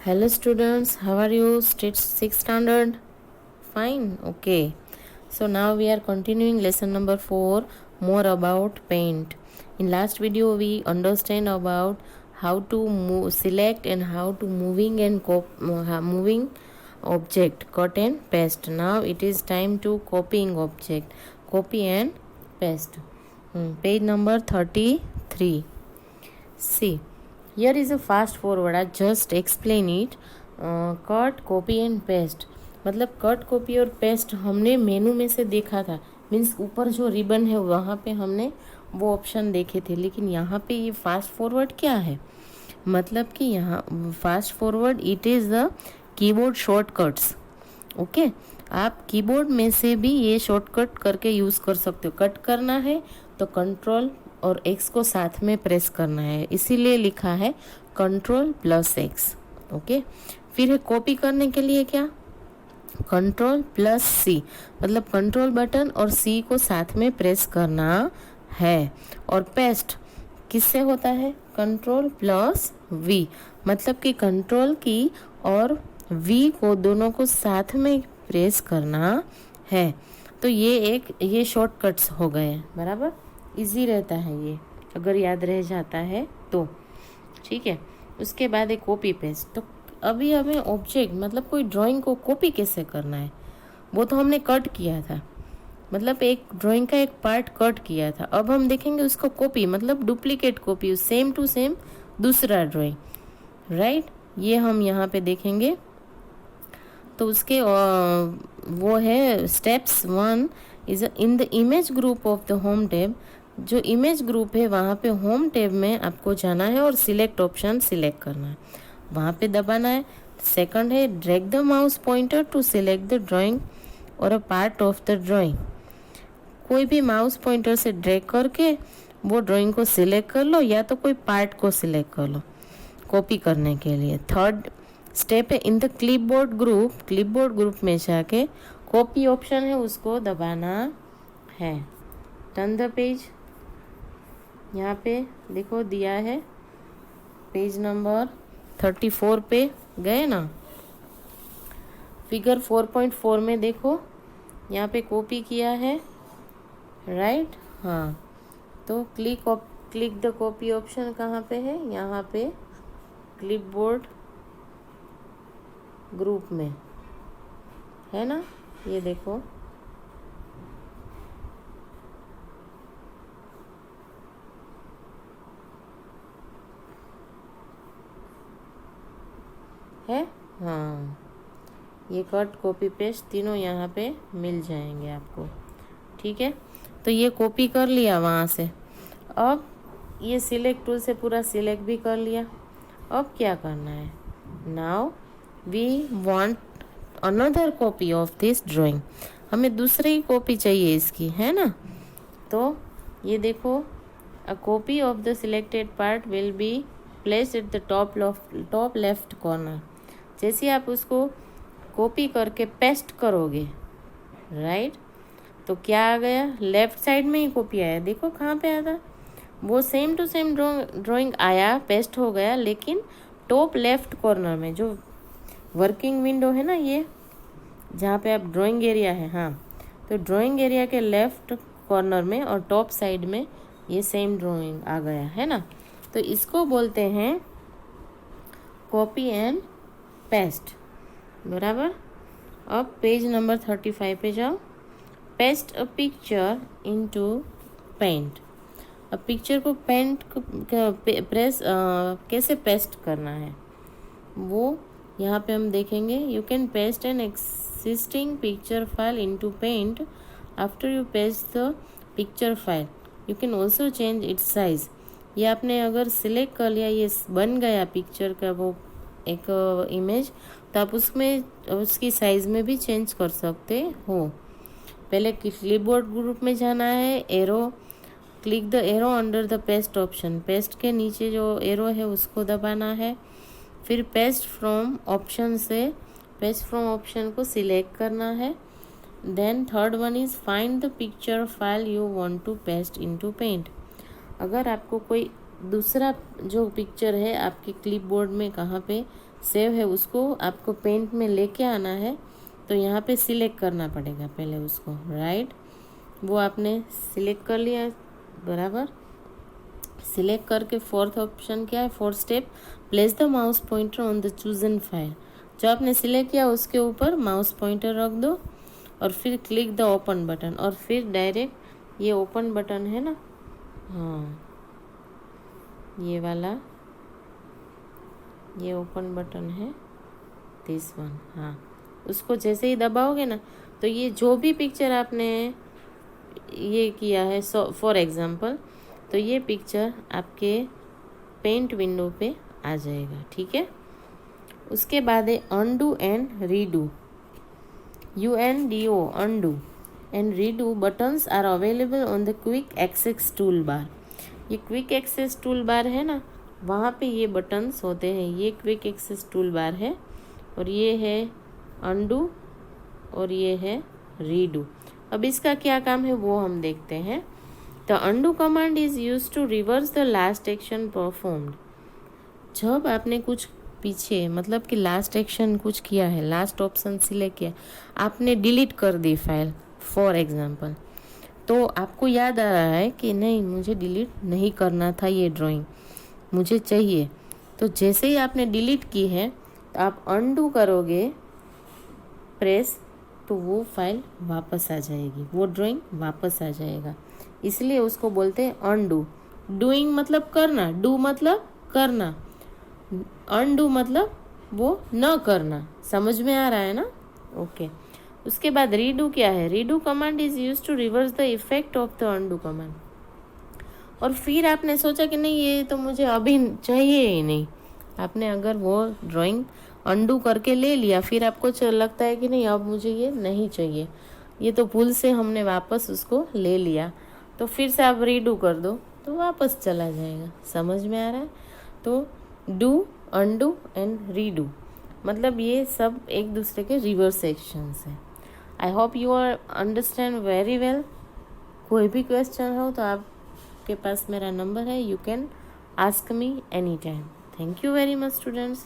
Hello students, how are you? State 6 standard? Fine, okay. So now we are continuing lesson number 4, more about paint. In last video we understand about how to select and how to moving and moving object, cut and paste. Now it is time to copying object, copy and paste. Page number 33. See, here is a fast forward. I just explain it. Cut copy and paste, मतलब cut copy और paste हमने मेनू में से देखा था, means ऊपर जो ribbon है वहाँ पे हमने वो ऑप्शन देखे थे। लेकिन यहाँ पे ये फास्ट फॉरवर्ड क्या है, मतलब कि यहाँ fast forward it is the keyboard shortcuts. Okay, आप कीबोर्ड में से भी ये शॉर्टकट करके यूज़ कर सकते हो। कट करना है तो कंट्रोल और एक्स को साथ में प्रेस करना है, इसीलिए लिखा है कंट्रोल प्लस एक्स। ओके, फिर है कॉपी करने के लिए क्या, कंट्रोल प्लस सी, मतलब कंट्रोल बटन और सी को साथ में प्रेस करना है। और पेस्ट किससे होता है, कंट्रोल प्लस वी, मतलब कि कंट्रोल की और वी को दोनों को साथ में प्रेस करना है। तो ये शॉर्टकट्स हो गए, बराबर इजी रहता है ये, अगर याद रह जाता है तो ठीक है। उसके बाद एक कॉपी पेस्ट। तो अभी हमें ऑब्जेक्ट मतलब कोई ड्राइंग को कॉपी कैसे करना है, वो तो हमने कट किया था, मतलब एक ड्राइंग का एक पार्ट कट किया था। अब हम देखेंगे उसको कॉपी, मतलब duplicate copy, same to same दूसरा ड्राइंग, राइट। ये हम यहाँ पे देखेंगे। तो उसके वो है steps 1 is in the image group of the home tab. जो इमेज ग्रुप है वहाँ पे होम टैब में आपको जाना है और सिलेक्ट ऑप्शन सिलेक्ट करना है, वहाँ पे दबाना है। सेकंड है drag the mouse pointer to select the drawing or a part of the drawing. कोई भी माउस पॉइंटर से ड्रैग करके वो ड्राइंग को सिलेक्ट कर लो या तो कोई पार्ट को सिलेक्ट कर लो कॉपी करने के लिए। थर्ड स्टेप है इन द क्लिपबोर्ड ग्रुप में जाके कॉपी ऑप्शन है उसको दबाना है। टर्न द पेज, यहाँ पे देखो दिया है, पेज नंबर 34 पे गए ना, फिगर 4.4 में देखो यहाँ पे कॉपी किया है, राइट। हाँ, तो क्लिक द कॉपी ऑप्शन कहाँ पे है, यहाँ पे क्लिपबोर्ड ग्रुप में है ना, ये देखो है। हाँ, ये कट कॉपी पेस्ट तीनों यहाँ पे मिल जाएंगे आपको, ठीक है। तो ये कॉपी कर लिया वहाँ से। अब ये सिलेक्ट टूल से पूरा सिलेक्ट भी कर लिया। अब क्या करना है, now we want another copy of this drawing, हमें दूसरी कॉपी चाहिए इसकी, है ना। तो ये देखो, a copy of the selected part will be placed at the top left corner. जैसे आप उसको कॉपी करके पेस्ट करोगे, राइट, तो क्या आ गया, लेफ्ट साइड में ही कॉपी आया। देखो कहाँ पे आया था, वो सेम टू सेम ड्राइंग आया, पेस्ट हो गया, लेकिन टॉप लेफ्ट कॉर्नर में जो वर्किंग विंडो है ना, ये जहाँ पे आप ड्राइंग एरिया है, हाँ, तो ड्राइंग एरिया के लेफ्ट कॉर्नर में और टॉप साइड में ये सेम ड्राइंग आ गया है ना। तो इसको बोलते हैं कॉपी एंड पेस्ट, बराबर। अब पेज नंबर 35 पे जाओ। Paste a picture into paint. अब पिक्चर को पेंट प्रेस कैसे पेस्ट करना है वो यहाँ पे हम देखेंगे। You can paste an existing picture file into paint. After you paste the picture file you can also change its size. ये आपने अगर सिलेक्ट कर लिया, ये बन गया पिक्चर का वो एक इमेज, तो आप उसमें उसकी साइज़ में भी चेंज कर सकते हो। पहले क्लिपबोर्ड ग्रुप में जाना है, arrow, click the arrow under the paste option, paste के नीचे जो एरो है उसको दबाना है। फिर पेस्ट फ्रॉम ऑप्शन से पेस्ट फ्रॉम ऑप्शन को सिलेक्ट करना है। Then third one is find the picture file you want to paste into paint. अगर आपको कोई दूसरा जो पिक्चर है आपके क्लिपबोर्ड में कहाँ पे सेव है उसको आपको पेंट में लेके आना है, तो यहाँ पे सिलेक्ट करना पड़ेगा पहले उसको, राइट। वो आपने सिलेक्ट कर लिया, बराबर। सिलेक्ट करके फोर्थ ऑप्शन क्या है, fourth step, place the mouse pointer on the chosen file. जो आपने सिलेक्ट किया उसके ऊपर माउस पॉइंटर रख दो और फिर क्लिक द ओपन बटन, और फिर डायरेक्ट ये ओपन बटन है ना, हाँ ये वाला, ये ओपन बटन है, दिस वन, हाँ उसको जैसे ही दबाओगे ना, तो ये जो भी पिक्चर आपने ये किया है, फॉर एग्जांपल, तो ये पिक्चर आपके पेंट विंडो पे आ जाएगा, ठीक है। उसके बाद है undo and redo, UNDO, undo and redo buttons are available on the quick access toolbar। ये क्विक एक्सेस टूल बार है ना, वहाँ पे ये बटन्स होते हैं, ये क्विक एक्सेस टूल बार है, और ये है अनडू और ये है रीडू। अब इसका क्या काम है वो हम देखते हैं। The undo command is use to reverse the last action performed. जब आपने कुछ पीछे, मतलब कि लास्ट एक्शन कुछ किया है, लास्ट ऑप्शन सिलेक्ट किया, आपने डिलीट कर दी फाइल फॉर एग्जांपल, तो आपको याद आ रहा है कि नहीं मुझे डिलीट नहीं करना था, ये ड्राइंग मुझे चाहिए, तो जैसे ही आपने डिलीट की है तो आप अनडू करोगे प्रेस, तो वो फाइल वापस आ जाएगी, वो ड्राइंग वापस आ जाएगा, इसलिए उसको बोलते हैं अनडू। डूइंग मतलब करना, डू मतलब करना, अनडू मतलब वो न करना, समझ में आ रहा है ना, ओके। उसके बाद रीडू क्या है, redo command is use to reverse the effect of the undo command. और फिर आपने सोचा कि नहीं ये तो मुझे अभी चाहिए ही नहीं, आपने अगर वो ड्राइंग अनडू करके ले लिया, फिर आपको लगता है कि नहीं अब मुझे ये नहीं चाहिए, ये तो भूल से हमने वापस उसको ले लिया, तो फिर से आप रीडू कर दो तो वापस चला जाएगा, समझ में आ रहा है। तो डू, अनडू एंड रीडू, मतलब ये सब एक दूसरे के रिवर्स एक्शंस हैं। I hope you are understand very well. कोई भी क्वेश्चन हो तो आपके पास मेरा नंबर है, you can ask me any time. Thank you very much students.